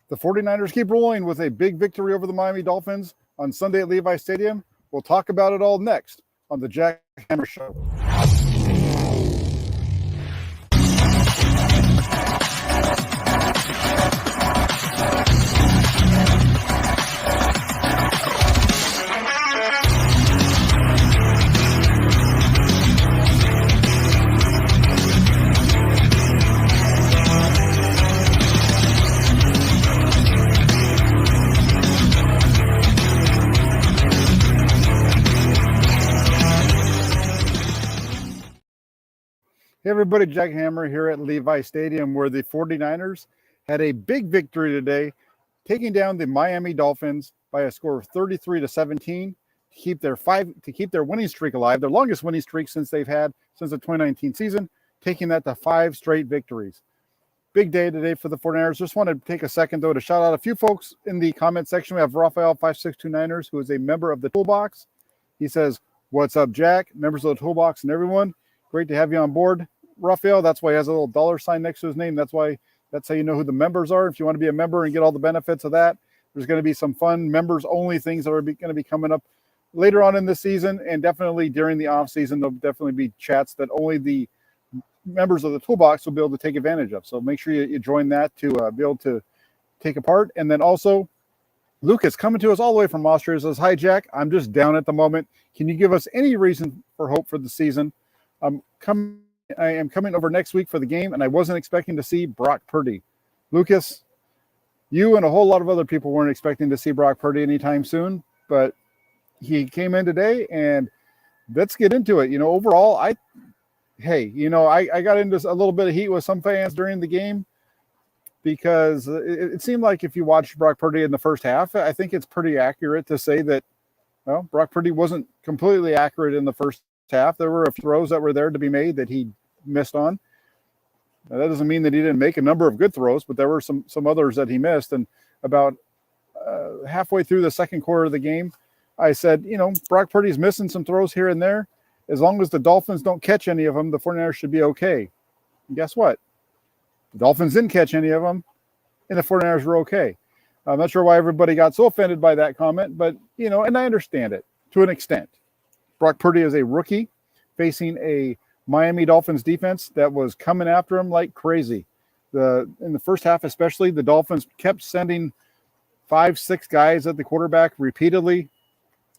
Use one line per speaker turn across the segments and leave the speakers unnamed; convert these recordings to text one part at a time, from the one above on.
The 49ers keep rolling with a big victory over the Miami Dolphins on Sunday at Levi Stadium. We'll talk about it all next on the Jack Hammer Show. Hey everybody, Jack Hammer here at Levi Stadium, where the 49ers had a big victory today, taking down the Miami Dolphins by a score of 33-17 to keep their winning streak alive, their longest winning streak since they've had since the 2019 season, taking that to 5 straight victories. Big day today for the 49ers. Just want to take a second, though, to shout out a few folks in the comment section. We have Raphael5629ers, who is a member of the Toolbox. He says, "What's up, Jack? Members of the Toolbox and everyone. Great to have you on board, Raphael." That's why he has a little dollar sign next to his name. That's how you know who the members are. If you want to be a member and get all the benefits of that, there's going to be some fun members-only things that are going to be coming up later on in the season, and definitely during the off season, there'll definitely be chats that only the members of the Toolbox will be able to take advantage of. So make sure you join that to be able to take a part. And then also, Lucas coming to us all the way from Austria says, "Hi, Jack. I'm just down at the moment. Can you give us any reason for hope for the season? I am coming over next week for the game, and I wasn't expecting to see Brock Purdy." Lucas, you and a whole lot of other people weren't expecting to see Brock Purdy anytime soon, but he came in today, and let's get into it. Overall, I got into a little bit of heat with some fans during the game because it seemed like if you watched Brock Purdy in the first half, I think it's pretty accurate to say that, well, Brock Purdy wasn't completely accurate in the first half. There were a few throws that were there to be made that he missed on. Now, that doesn't mean that he didn't make a number of good throws, but there were some others that he missed. And about halfway through the second quarter of the game, I said, Brock Purdy's missing some throws here and there. As long as the Dolphins don't catch any of them, the 49ers should be okay. And guess what? The Dolphins didn't catch any of them, and the 49ers were okay. I'm not sure why everybody got so offended by that comment, but, and I understand it to an extent. Brock Purdy is a rookie facing a Miami Dolphins defense that was coming after him like crazy. In the first half especially, the Dolphins kept sending 5-6 guys at the quarterback repeatedly.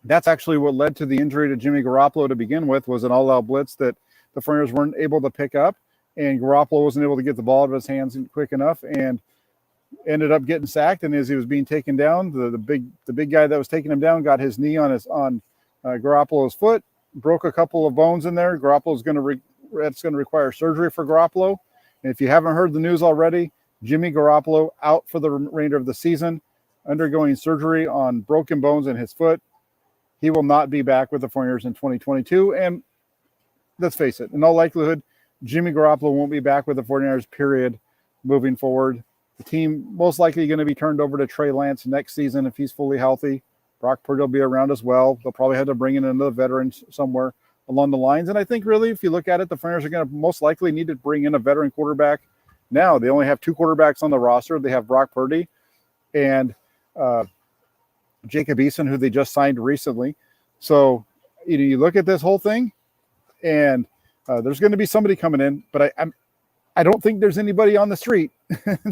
That's actually what led to the injury to Jimmy Garoppolo to begin with, was an all-out blitz that the 49ers weren't able to pick up, and Garoppolo wasn't able to get the ball out of his hands quick enough and ended up getting sacked. And as he was being taken down, the big guy that was taking him down got his knee on Garoppolo's foot, broke a couple of bones in there. Garoppolo's that's going to require surgery for Garoppolo. And if you haven't heard the news already, Jimmy Garoppolo out for the remainder of the season, undergoing surgery on broken bones in his foot. He will not be back with the 49ers in 2022. And let's face it, in all likelihood, Jimmy Garoppolo won't be back with the 49ers, period, moving forward. The team most likely going to be turned over to Trey Lance next season if he's fully healthy. Brock Purdy will be around as well. They'll probably have to bring in another veteran somewhere along the lines. And I think really, if you look at it, the 49ers are going to most likely need to bring in a veteran quarterback. Now, they only have 2 quarterbacks on the roster. They have Brock Purdy and Jacob Eason, who they just signed recently. So, you look at this whole thing, and there's going to be somebody coming in, but I don't think there's anybody on the street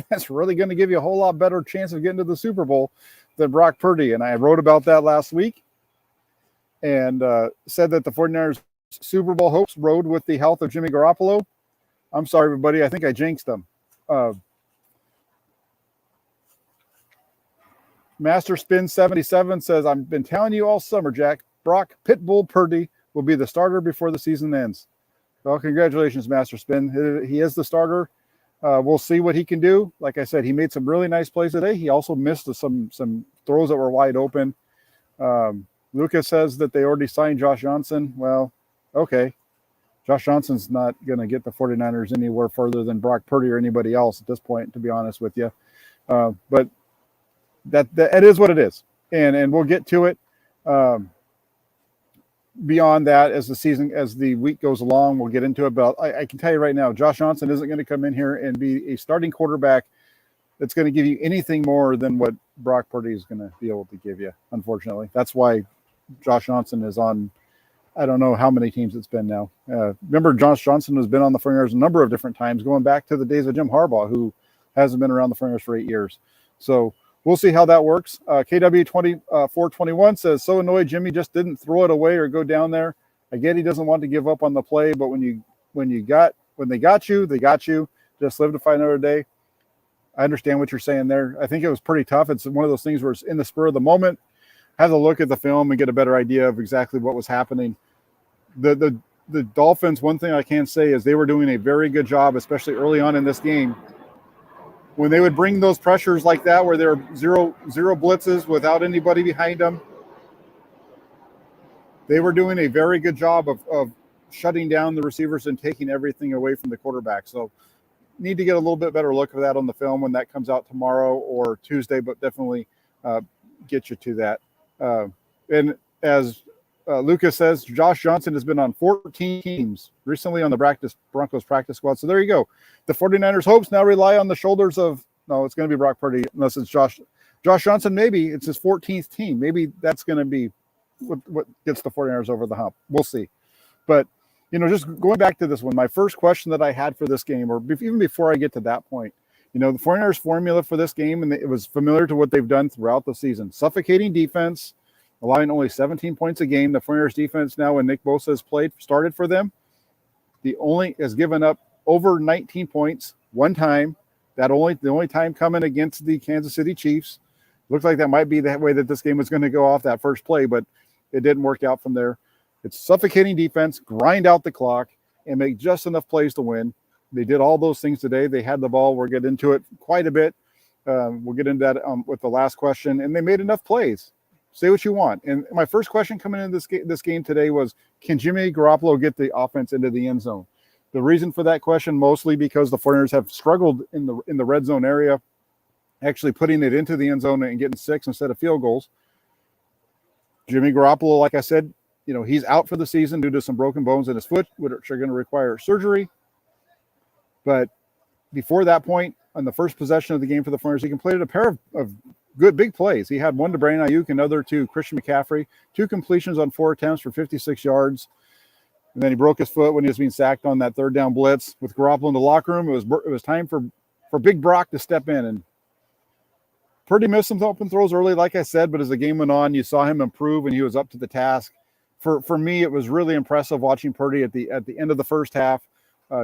that's really going to give you a whole lot better chance of getting to the Super Bowl than Brock Purdy. And I wrote about that last week and said that the 49ers Super Bowl hopes rode with the health of Jimmy Garoppolo. I'm sorry, everybody. I think I jinxed them. Master Spin 77 says, "I've been telling you all summer, Jack, Brock Pitbull Purdy will be the starter before the season ends." Well, congratulations, Master Spin. He is the starter. We'll see what he can do. Like I said, he made some really nice plays today. He also missed some throws that were wide open. Lucas says that they already signed Josh Johnson. Well, okay. Josh Johnson's not going to get the 49ers anywhere further than Brock Purdy or anybody else at this point, to be honest with you. But that it is what it is. And we'll get to it. Beyond that, as the week goes along, we'll get into it. But I can tell you right now, Josh Johnson isn't going to come in here and be a starting quarterback that's going to give you anything more than what Brock Purdy is going to be able to give you, unfortunately. That's why Josh Johnson is on, I don't know how many teams it's been now. Remember, Josh Johnson has been on the 49ers a number of different times, going back to the days of Jim Harbaugh, who hasn't been around the 49ers for 8 years. So we'll see how that works. KW2421 says, so annoyed Jimmy just didn't throw it away or go down there. I get he doesn't want to give up on the play, but when they got you, they got you. Just live to fight another day. I understand what you're saying there. I think it was pretty tough. It's one of those things where it's in the spur of the moment. Have a look at the film and get a better idea of exactly what was happening. The Dolphins, one thing I can say is they were doing a very good job, especially early on in this game. When they would bring those pressures like that, where there were zero blitzes without anybody behind them, they were doing a very good job of shutting down the receivers and taking everything away from the quarterback. So need to get a little bit better look at that on the film when that comes out tomorrow or Tuesday, but definitely get you to that. And as Lucas says, Josh Johnson has been on 14 teams recently on the Broncos practice squad. So there you go. The 49ers' hopes now rely on the shoulders of, no, it's going to be Brock Purdy, unless it's Josh Johnson. Maybe it's his 14th team. Maybe that's going to be what gets the 49ers over the hump. We'll see. But, just going back to this one, my first question that I had for this game, or even before I get to that point, the 49ers formula for this game, and it was familiar to what they've done throughout the season. Suffocating defense, allowing only 17 points a game. The 49ers defense now, when Nick Bosa has started for them, has given up over 19 points one time. The only time coming against the Kansas City Chiefs. Looks like that might be the way that this game was going to go off that first play, but it didn't work out from there. It's suffocating defense, grind out the clock, and make just enough plays to win. They did all those things today. They had the ball. We'll get into it quite a bit. We'll get into that with the last question. And they made enough plays. Say what you want. And my first question coming into this game today was, can Jimmy Garoppolo get the offense into the end zone? The reason for that question, mostly because the 49ers have struggled in the red zone area, actually putting it into the end zone and getting 6 instead of field goals. Jimmy Garoppolo, like I said, he's out for the season due to some broken bones in his foot, which are going to require surgery. But before that point, on the first possession of the game for the 49ers, he completed a pair of good big plays. He had one to Brandon Ayuk, another to Christian McCaffrey, 2 completions on 4 attempts for 56 yards. And then he broke his foot when he was being sacked on that third down blitz. With Garoppolo in the locker room, it was time for Big Brock to step in. And Purdy missed some open throws early, like I said, but as the game went on, you saw him improve, and he was up to the task. For me, it was really impressive watching Purdy at the end of the first half.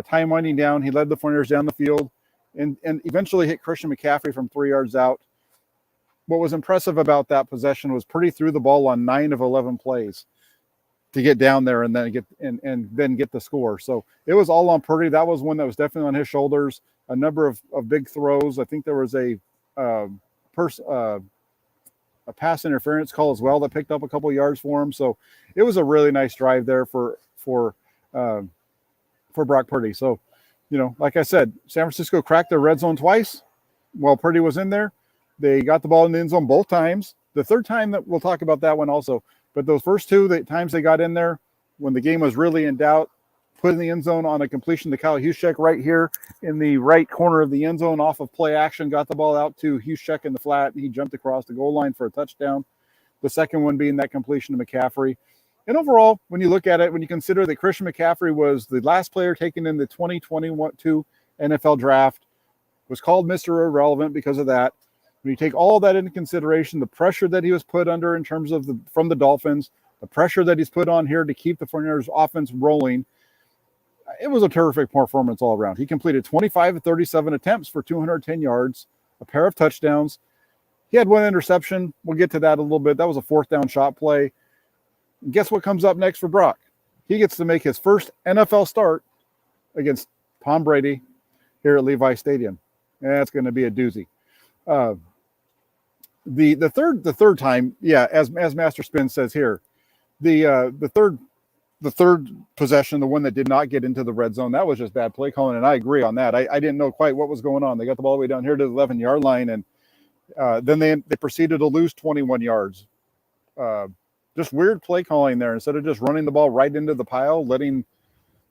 Time winding down, he led the 49ers down the field and eventually hit Christian McCaffrey from 3 yards out. What was impressive about that possession was Purdy threw the ball on 9 of 11 plays to get down there and then get the score. So it was all on Purdy. That was one that was definitely on his shoulders. A number of big throws. I think there was a pass interference call as well that picked up a couple yards for him. So it was a really nice drive there for Brock Purdy. So, like I said, San Francisco cracked their red zone twice while Purdy was in there. They got the ball in the end zone both times. The third time, that we'll talk about that one also. But those first 2 times they got in there, when the game was really in doubt, put in the end zone on a completion to Kyle Juszczyk right here in the right corner of the end zone off of play action, got the ball out to Juszczyk in the flat, and he jumped across the goal line for a touchdown. The second one being that completion to McCaffrey. And overall, when you look at it, when you consider that Christian McCaffrey was the last player taken in the 2022 NFL draft, was called Mr. Irrelevant because of that. When you take all of that into consideration, the pressure that he was put under in terms of from the Dolphins, the pressure that he's put on here to keep the 49ers offense rolling, it was a terrific performance all around. He completed 25 of 37 attempts for 210 yards, a pair of touchdowns. He had 1 interception. We'll get to that a little bit. That was a 4th down shot play. And guess what comes up next for Brock? He gets to make his first NFL start against Tom Brady here at Levi Stadium. And that's going to be a doozy. The third time, yeah, as Master Spin says here, the third possession, the one that did not get into the red zone, that was just bad play calling, and I agree on that. I didn't know quite what was going on. They got the ball way down here to the 11-yard line, and then they proceeded to lose 21 yards. Just weird play calling there. Instead of just running the ball right into the pile, letting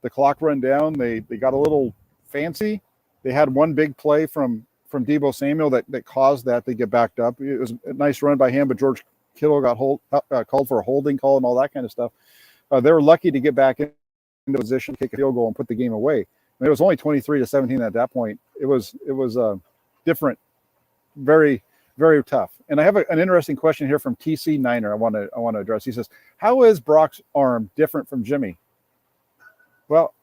the clock run down, they got a little fancy. They had one big play from from Deebo Samuel that caused that to get backed up. It was a nice run by him, but George Kittle got called for a holding call and all that kind of stuff. They were lucky to get back into position, kick a field goal, and put the game away. I mean, it was only 23-17 at that point. It was different, very, very tough. And I have an interesting question here from TC Niner I want to address. He says, how is Brock's arm different from Jimmy? Well,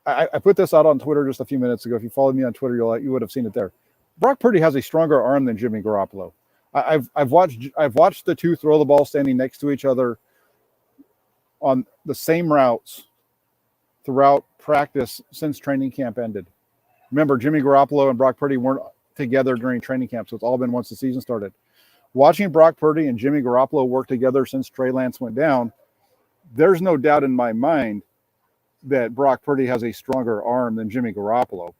I put this out on Twitter just a few minutes ago. If you followed me on Twitter, you would have seen it there. Brock Purdy has a stronger arm than Jimmy Garoppolo. I've watched the two throw the ball standing next to each other on the same routes throughout practice since training camp ended. Remember, Jimmy Garoppolo and Brock Purdy weren't together during training camp, so it's all been once the season started. Watching Brock Purdy and Jimmy Garoppolo work together since Trey Lance went down, there's no doubt in my mind that Brock Purdy has a stronger arm than Jimmy Garoppolo.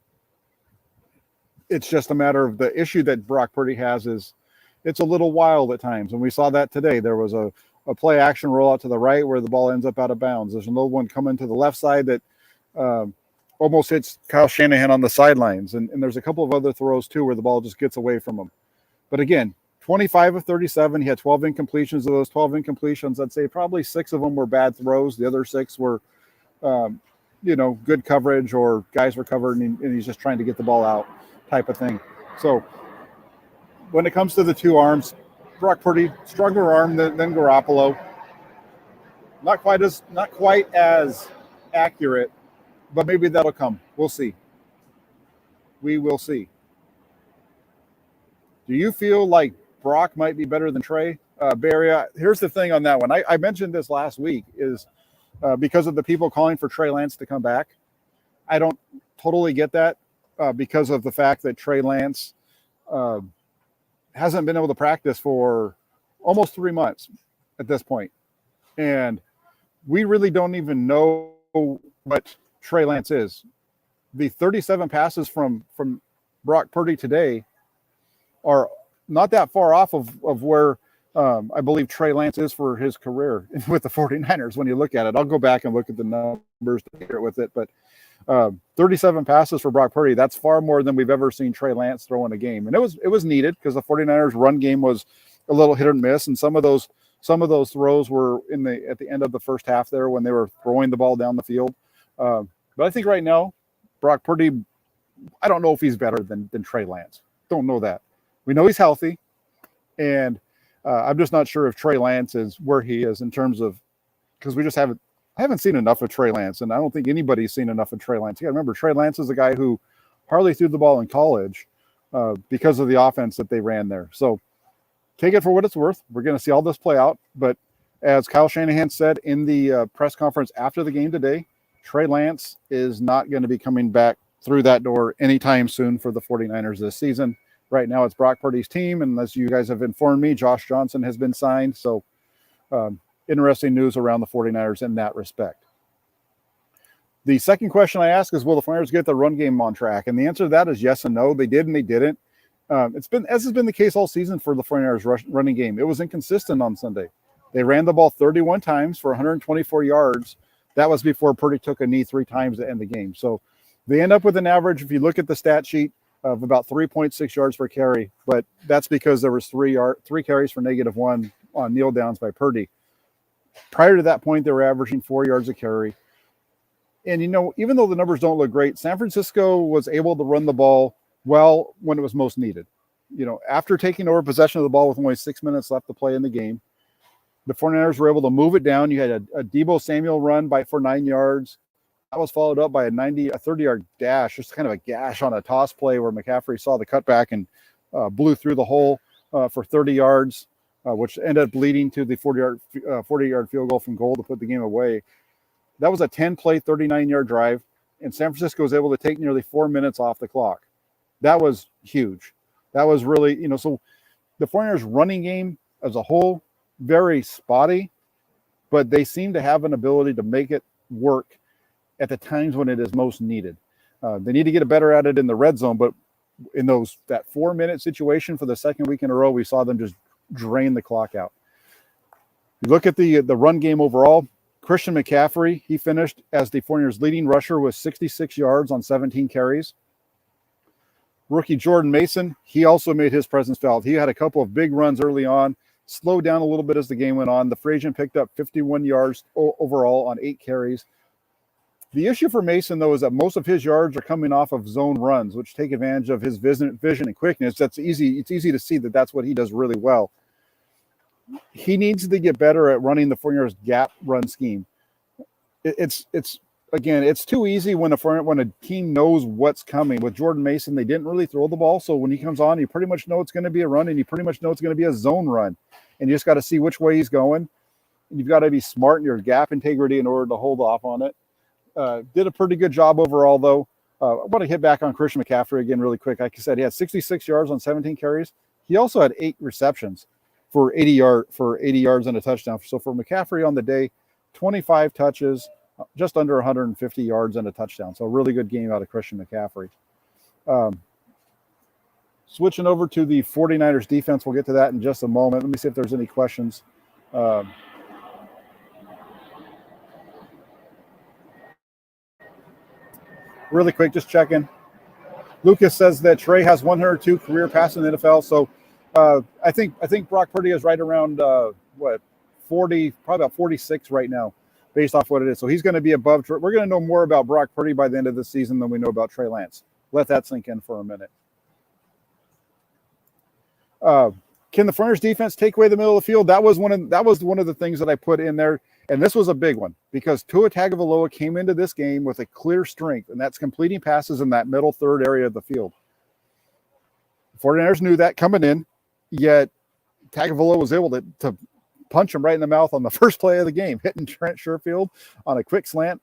It's just a matter of the issue that Brock Purdy has is it's a little wild at times. And we saw that today. There was a play action rollout to the right where the ball ends up out of bounds. There's another one coming to the left side that almost hits Kyle Shanahan on the sidelines. And there's a couple of other throws too where the ball just gets away from him. But again, 25 of 37, he had 12 incompletions. Of those 12 incompletions, I'd say probably 6 of them were bad throws. The other 6 were good coverage or guys were covered and he's just trying to get the ball out type of thing. So when it comes to the two arms, Brock Purdy, stronger arm than Garoppolo. Not quite as accurate, but maybe that'll come. We'll see. We will see. Do you feel like Brock might be better than Trey? Barry, here's the thing on that one. I mentioned this last week is because of the people calling for Trey Lance to come back. I don't totally get that because of the fact that Trey Lance hasn't been able to practice for almost 3 months at this point. And we really don't even know what Trey Lance is. The 37 passes from Brock Purdy today are not that far off of where I believe Trey Lance is for his career with the 49ers when you look at it. I'll go back and look at the numbers to hear it with it. But 37 passes for Brock Purdy, that's far more than we've ever seen Trey Lance throw in a game. And it was needed because the 49ers run game was a little hit or miss. And some of those throws were at the end of the first half there when they were throwing the ball down the field. But I think right now, Brock Purdy, I don't know if he's better than Trey Lance. Don't know that. We know he's healthy. And I'm just not sure if Trey Lance is where he is in terms of, because I haven't seen enough of Trey Lance, and I don't think anybody's seen enough of Trey Lance. Yeah, remember, Trey Lance is a guy who hardly threw the ball in college because of the offense that they ran there. So take it for what it's worth. We're going to see all this play out. But as Kyle Shanahan said in the press conference after the game today, Trey Lance is not going to be coming back through that door anytime soon for the 49ers this season. Right now it's Brock Purdy's team, and as you guys have informed me, Josh Johnson has been signed. So interesting news around the 49ers in that respect. The second question I ask is, will the 49ers get the run game on track? And the answer to that is yes and no. They did and they didn't. As has been the case all season for the 49ers running game. It was inconsistent on Sunday. They ran the ball 31 times for 124 yards. That was before Purdy took a knee 3 times to end the game. So they end up with an average, if you look at the stat sheet, of about 3.6 yards per carry. But that's because there was 3 carries for -1 on kneel downs by Purdy. Prior to that point, they were averaging 4 yards a carry. And, even though the numbers don't look great, San Francisco was able to run the ball well when it was most needed. After taking over possession of the ball with only 6 minutes left to play in the game, the 49ers were able to move it down. You had a Deebo Samuel run for 9 yards. That was followed up by a 30-yard dash, just kind of a gash on a toss play where McCaffrey saw the cutback and blew through the hole for 30 yards. Which ended up leading to the 40-yard field goal from goal to put the game away. That was a 10-play, 39-yard drive, and San Francisco was able to take nearly 4 minutes off the clock. That was huge. That was really, so the 49ers running game as a whole, very spotty, but they seem to have an ability to make it work at the times when it is most needed. They need to get better at it in the red zone, but in that 4-minute situation for the second week in a row, we saw them just drain the clock out. You look at the run game overall, Christian McCaffrey, he finished as the 49ers leading rusher with 66 yards on 17 carries. Rookie Jordan Mason, he also made his presence felt. He had a couple of big runs early on, slowed down a little bit as the game went on. The Frasian picked up 51 yards overall on 8 carries. The issue for Mason, though, is that most of his yards are coming off of zone runs, which take advantage of his vision and quickness. It's easy to see that that's what he does really well. He needs to get better at running the 49ers gap run scheme. It's too easy when a team knows what's coming. With Jordan Mason, they didn't really throw the ball, so when he comes on, you pretty much know it's going to be a run, and you pretty much know it's going to be a zone run, and you just got to see which way he's going. And you've got to be smart in your gap integrity in order to hold off on it. Did a pretty good job overall, though. I want to hit back on Christian McCaffrey again really quick. Like I said, he had 66 yards on 17 carries. He also had 8 receptions for 80 yards and a touchdown. So for McCaffrey on the day, 25 touches, just under 150 yards and a touchdown. So a really good game out of Christian McCaffrey. Switching over to the 49ers defense, we'll get to that in just a moment. Let me see if there's any questions. Really quick, just checking. Lucas says that Trey has 102 career passes in the NFL. So I think Brock Purdy is right around 40, probably about 46 right now, based off what it is. So he's going to be above. We're going to know more about Brock Purdy by the end of the season than we know about Trey Lance. Let that sink in for a minute. Can the 49ers defense take away the middle of the field? That was one of the things that I put in there. And this was a big one because Tua Tagovailoa came into this game with a clear strength, and that's completing passes in that middle third area of the field. The 49ers knew that coming in, yet Tagovailoa was able to punch him right in the mouth on the first play of the game, hitting Trent Sherfield on a quick slant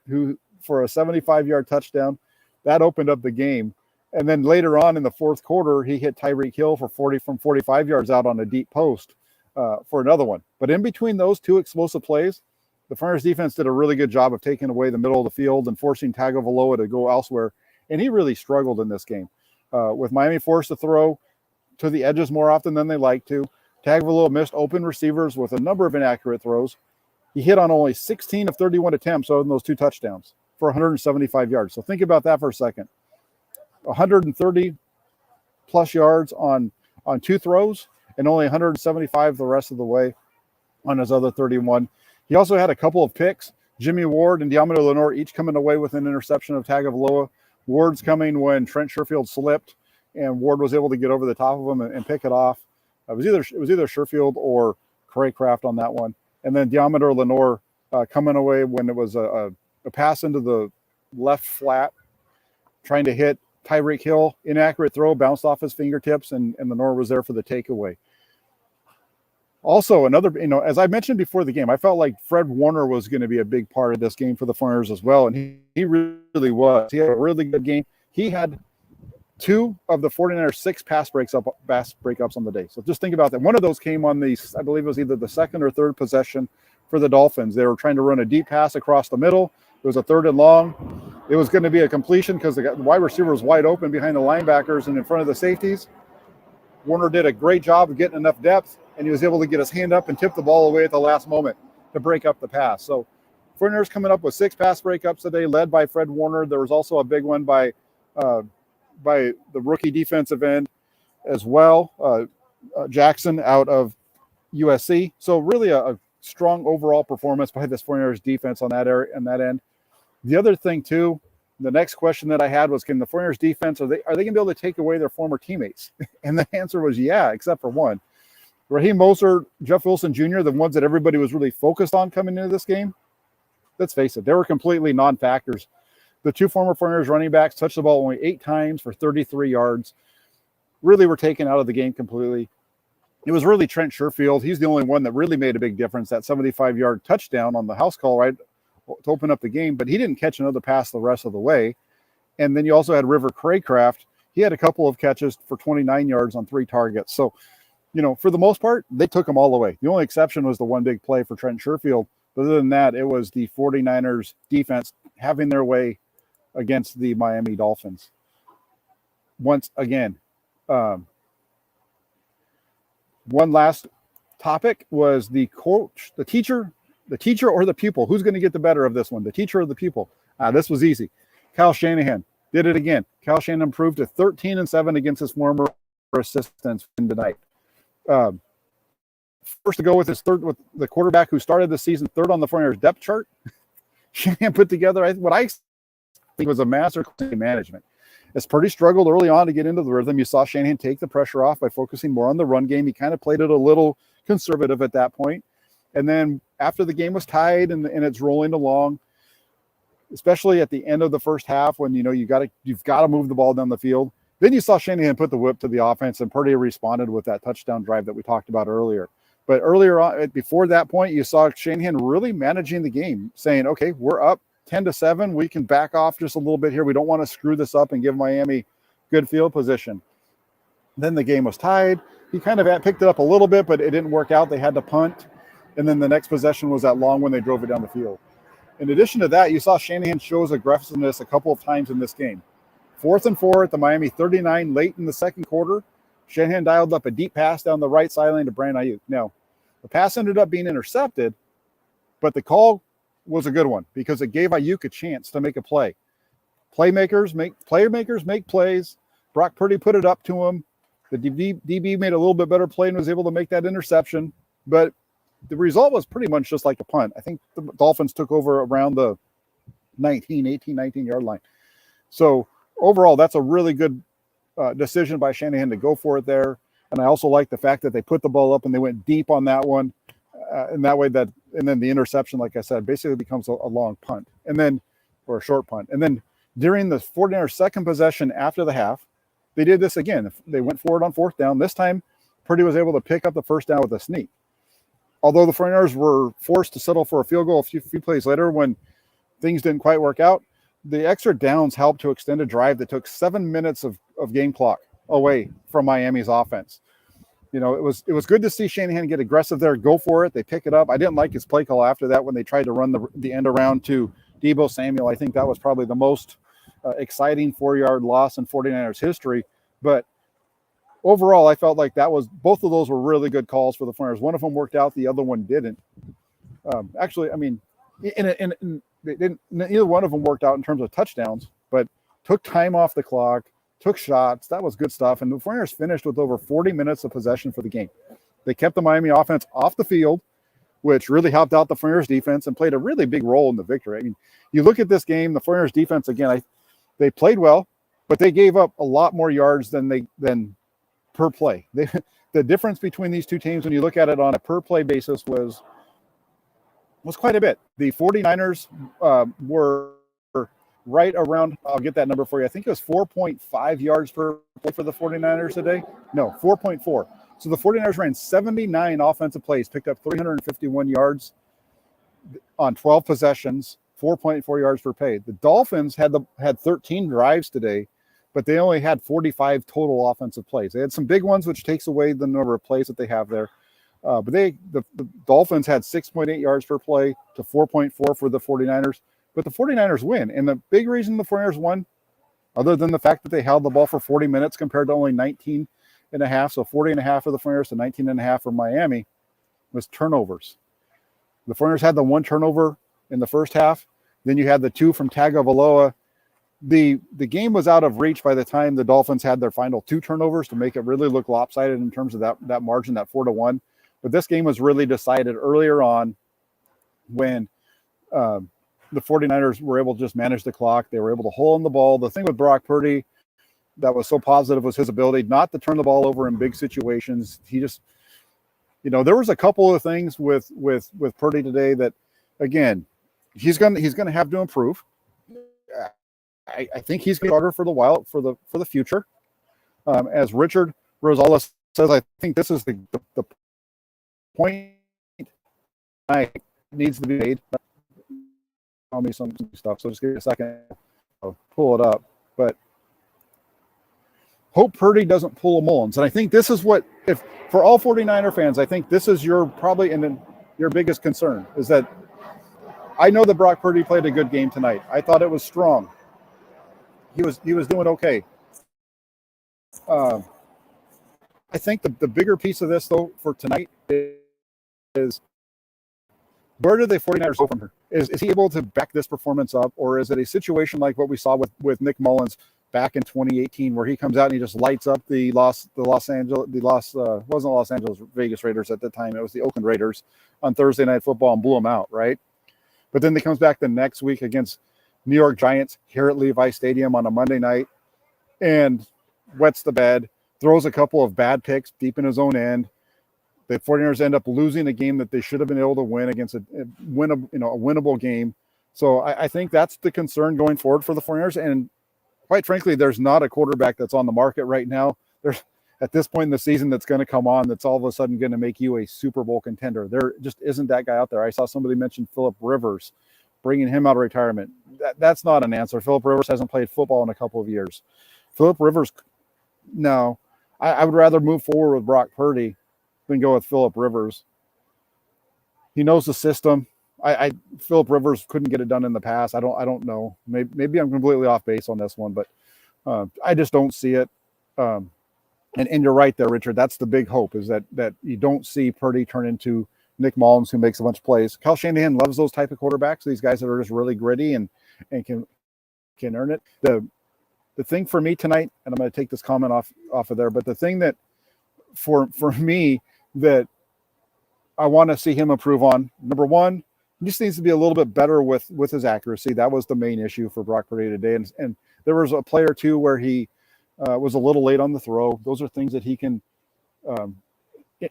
for a 75-yard touchdown. That opened up the game. And then later on in the fourth quarter, he hit Tyreek Hill from 45 yards out on a deep post for another one. But in between those two explosive plays, the 49ers defense did a really good job of taking away the middle of the field and forcing Tagovailoa to go elsewhere. And he really struggled in this game. With Miami forced to throw to the edges more often than they like to, Tagovailoa missed open receivers with a number of inaccurate throws. He hit on only 16 of 31 attempts on those 2 touchdowns for 175 yards. So think about that for a second. 130 plus yards on 2 throws and only 175 the rest of the way on his other 31. He also had a couple of picks. Jimmy Ward and Diamante Lenore each coming away with an interception of Tagovailoa. Ward's coming when Trent Sherfield slipped, and Ward was able to get over the top of him and pick it off. It was either Sherfield or Craycraft on that one. And then Diamante Lenore coming away when it was a pass into the left flat, trying to hit Tyreek Hill. Inaccurate throw, bounced off his fingertips, and Lenore was there for the takeaway. Also, another, as I mentioned before the game, I felt like Fred Warner was going to be a big part of this game for the 49ers as well, and he really was. He had a really good game. He had 2 of the 49ers' 6 pass breakups on the day. So just think about that. One of those came on I believe it was either the second or third possession for the Dolphins. They were trying to run a deep pass across the middle. It was a 3rd and long. It was going to be a completion because the wide receiver was wide open behind the linebackers and in front of the safeties. Warner did a great job of getting enough depth, and he was able to get his hand up and tip the ball away at the last moment to break up the pass. So 49ers coming up with 6 pass breakups today, led by Fred Warner. There was also a big one by the rookie defensive end as well, Jackson out of USC. So really a strong overall performance by this 49ers defense on that end. The other thing too, the next question that I had was, can the 49ers defense, are they going to be able to take away their former teammates? And the answer was yeah, except for one. Raheem Mostert, Jeff Wilson Jr., the ones that everybody was really focused on coming into this game, let's face it, they were completely non-factors. The 2 former 49ers running backs touched the ball only 8 times for 33 yards. Really were taken out of the game completely. It was really Trent Sherfield. He's the only one that really made a big difference, that 75-yard touchdown on the house call, right, to open up the game. But he didn't catch another pass the rest of the way. And then you also had River Craycraft. He had a couple of catches for 29 yards on 3 targets. So, for the most part, they took them all away. The only exception was the one big play for Trent Sherfield. But other than that, it was the 49ers defense having their way against the Miami Dolphins. Once again, one last topic was the coach, the teacher or the pupil. Who's going to get the better of this one, the teacher or the pupil? This was easy. Kyle Shanahan, Did it again. Kyle Shanahan improved to 13-7 against his former assistants tonight. First to go with the quarterback who started the season third on the 49ers depth chart. Shanahan put together what I think was a master management. As Purdy struggled early on to get into the rhythm, you saw Shanahan take the pressure off by focusing more on the run game. He kind of played it a little conservative at that point. And then after the game was tied and it's rolling along, especially at the end of the first half when you've got to move the ball down the field, then you saw Shanahan put the whip to the offense, and Purdy responded with that touchdown drive that we talked about earlier. But earlier on, before that point, you saw Shanahan really managing the game, saying, okay, we're up 10-7. We can back off just a little bit here. We don't want to screw this up and give Miami good field position. Then the game was tied. He kind of picked it up a little bit, but it didn't work out. They had to punt. And then the next possession was that long when they drove it down the field. In addition to that, you saw Shanahan show his aggressiveness a couple of times in this game. 4th and 4 at the Miami 39 late in the second quarter. Shanahan dialed up a deep pass down the right sideline to Brandon Ayuk. Now, the pass ended up being intercepted, but the call was a good one because it gave Ayuk a chance to make a play. Playmakers make plays. Brock Purdy put it up to him. The DB made a little bit better play and was able to make that interception, but the result was pretty much just like a punt. I think the Dolphins took over around the 19-yard line. So overall, that's a really good decision by Shanahan to go for it there. And I also like the fact that they put the ball up and they went deep on that one. And that way and then the interception, like I said, basically becomes a long punt or a short punt. And then during the 49ers second possession after the half, they did this again. They went forward on 4th down. This time, Purdy was able to pick up the first down with a sneak. Although the 49ers were forced to settle for a field goal a few plays later when things didn't quite work out, the extra downs helped to extend a drive that took 7 minutes of game clock away from Miami's offense. It was good to see Shanahan get aggressive there, go for it. They pick it up. I didn't like his play call after that when they tried to run the end around to Deebo Samuel. I think that was probably the most exciting 4-yard loss in 49ers history. But overall, I felt like both of those were really good calls for the 49ers. One of them worked out, the other one didn't. Actually, I mean, neither one of them worked out in terms of touchdowns, but took time off the clock, took shots. That was good stuff. And the 49ers finished with over 40 minutes of possession for the game. They kept the Miami offense off the field, which really helped out the 49ers defense and played a really big role in the victory. I mean, you look at this game, the 49ers defense, again, they played well, but they gave up a lot more yards than per play. The difference between these two teams, when you look at it on a per play basis, was quite a bit. The 49ers were right around, I'll get that number for you. I think it was 4.5 yards per play for the 49ers today. No, 4.4. So the 49ers ran 79 offensive plays, picked up 351 yards on 12 possessions, 4.4 yards per play. The Dolphins had 13 drives today, but they only had 45 total offensive plays. They had some big ones, which takes away the number of plays that they have there. But the Dolphins had 6.8 yards per play to 4.4 for the 49ers. But the 49ers win. And the big reason the 49ers won, other than the fact that they held the ball for 40 minutes compared to only 19 and a half, so 40 and a half for the 49ers to 19 and a half for Miami, was turnovers. The 49ers had the one turnover in the first half. Then you had the two from Tagovailoa. The game was out of reach by the time the Dolphins had their final two turnovers to make it really look lopsided in terms of that margin, that 4-1. But this game was really decided earlier on when the 49ers were able to just manage the clock. They were able to hold on the ball. The thing with Brock Purdy that was so positive was his ability not to turn the ball over in big situations. He just, there was a couple of things with Purdy today that, again, he's going to have to improve. I think he's going to starter for the future. As Richard Rosales says, I think this is the point needs to be made. Tell me some stuff, so just give me a second. I'll pull it up. But hope Purdy doesn't pull a Mullins. And I think this is if for all 49er fans, I think this is your biggest concern, is that I know that Brock Purdy played a good game tonight. I thought it was strong. He was doing okay. I think the bigger piece of this, though, for tonight is where do the 49ers go from here? Is he able to back this performance up, or is it a situation like what we saw with Nick Mullins back in 2018, where he comes out and he just lights up wasn't Los Angeles Vegas Raiders at the time, it was the Oakland Raiders on Thursday Night Football and blew them out, right? But then he comes back the next week against New York Giants here at Levi Stadium on a Monday night and wets the bed, throws a couple of bad picks deep in his own end. The 49ers end up losing a game that they should have been able to win against a winnable game. So I think that's the concern going forward for the 49ers. And quite frankly, there's not a quarterback that's on the market right now. There's at this point in the season that's going to come on that's all of a sudden going to make you a Super Bowl contender. There just isn't that guy out there. I saw somebody mention Phillip Rivers, bringing him out of retirement. That's not an answer. Phillip Rivers hasn't played football in a couple of years. Phillip Rivers, no. I would rather move forward with Brock Purdy than go with Phillip Rivers. He knows the system. Phillip Rivers couldn't get it done in the past. I don't know. Maybe I'm completely off base on this one, but I just don't see it. And you're right there, Richard. That's the big hope, is that you don't see Purdy turn into Nick Mullins, who makes a bunch of plays. Kyle Shanahan loves those type of quarterbacks. These guys that are just really gritty and can earn it. The thing for me tonight, and I'm going to take this comment off of there, but the thing that for me that I want to see him improve on, number one, he just needs to be a little bit better with his accuracy. That was the main issue for Brock Purdy today. And there was a play or two where he was a little late on the throw. Those are things that he can,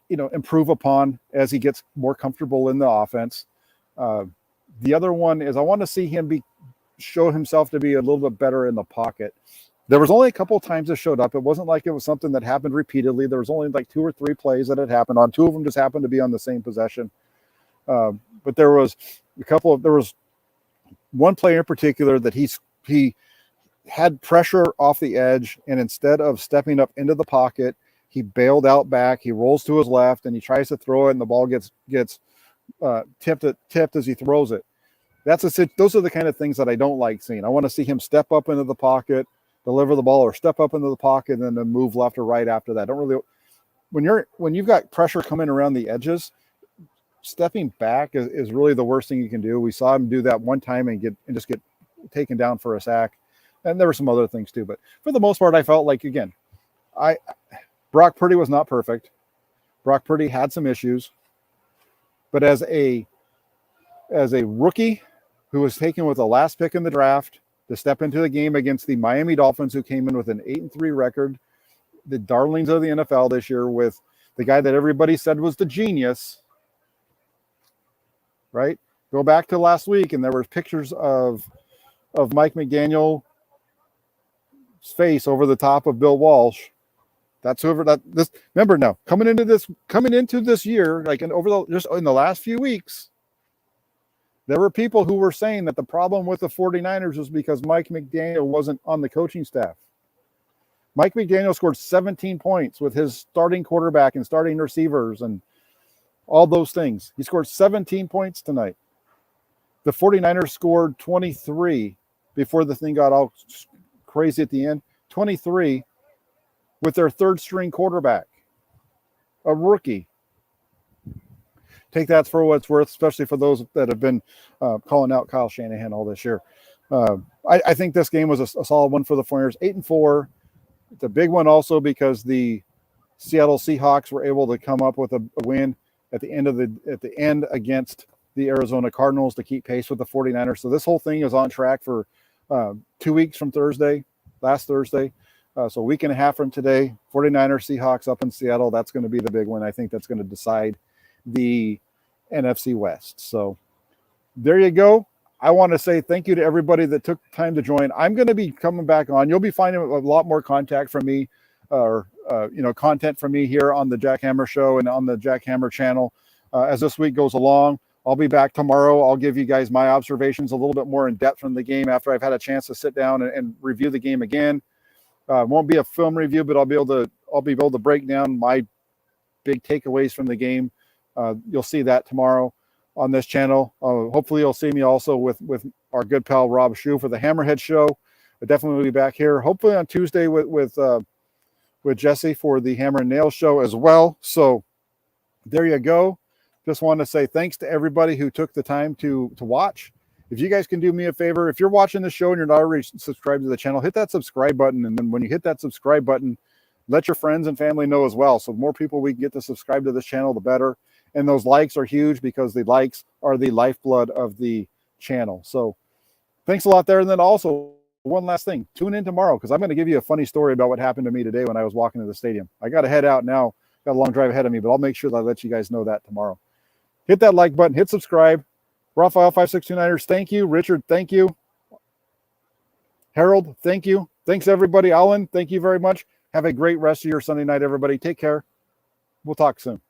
improve upon as he gets more comfortable in the offense. The other one is I want to see him show himself to be a little bit better in the pocket. There was only a couple of times it showed up. It wasn't like it was something that happened repeatedly. There was only like 2 or 3 plays that had happened on. 2 of them just happened to be on the same possession. But there was one play in particular that he had pressure off the edge, and instead of stepping up into the pocket, he bailed out back. He rolls to his left and he tries to throw it, and the ball gets tipped as he throws it. Those are the kind of things that I don't like seeing. I want to see him step up into the pocket, deliver the ball, or step up into the pocket and then move left or right after that. When you've got pressure coming around the edges, stepping back is really the worst thing you can do. We saw him do that one time and just get taken down for a sack. And there were some other things too, but for the most part, I felt like, again, Brock Purdy was not perfect. Brock Purdy had some issues, but as a rookie who was taken with the last pick in the draft to step into the game against the Miami Dolphins, who came in with an 8-3 record, the darlings of the NFL this year, with the guy that everybody said was the genius, right? Go back to last week, and there were pictures of Mike McDaniel's face over the top of Bill Walsh. That's remember now, coming into this year, like in the last few weeks, there were people who were saying that the problem with the 49ers was because Mike McDaniel wasn't on the coaching staff. Mike McDaniel scored 17 points with his starting quarterback and starting receivers and all those things. He scored 17 points tonight. The 49ers scored 23 before the thing got all crazy at the end. 23 with their third string quarterback, a rookie. Take that for what it's worth, especially for those that have been calling out Kyle Shanahan all this year. I think this game was a solid one for the 49ers. 8-4. It's a big one also because the Seattle Seahawks were able to come up with a win at the end against the Arizona Cardinals to keep pace with the 49ers. So this whole thing is on track for 2 weeks from last Thursday. So a week and a half from today, 49ers Seahawks up in Seattle. That's going to be the big one. I think that's going to decide the NFC West. So there you go. I want to say thank you to everybody that took time to join. I'm going to be coming back on. You'll be finding a lot more content from me here on the Jack Hammer Show and on the Jack Hammer channel as this week goes along. I'll be back tomorrow. I'll give you guys my observations a little bit more in depth from the game after I've had a chance to sit down and review the game again. It won't be a film review, but I'll be able to break down my big takeaways from the game. You'll see that tomorrow on this channel. Hopefully you'll see me also with our good pal Rob Shue for the Hammerhead Show. I'll definitely be back here hopefully on Tuesday with Jesse for the Hammer and Nail Show as well. So there you go. just want to say thanks to everybody who took the time to watch. If you guys can do me a favor, if you're watching the show and you're not already subscribed to the channel, hit that subscribe button. And then when you hit that subscribe button, let your friends and family know as well. So the more people we can get to subscribe to this channel, the better. And those likes are huge because the likes are the lifeblood of the channel. So thanks a lot there. And then also one last thing, tune in tomorrow because I'm going to give you a funny story about what happened to me today when I was walking to the stadium. I got to head out now. Got a long drive ahead of me, but I'll make sure that I let you guys know that tomorrow. Hit that like button, hit subscribe. Raphael 5629ers, thank you. Richard, thank you. Harold, thank you. Thanks everybody. Alan, thank you very much. Have a great rest of your Sunday night, everybody. Take care. We'll talk soon.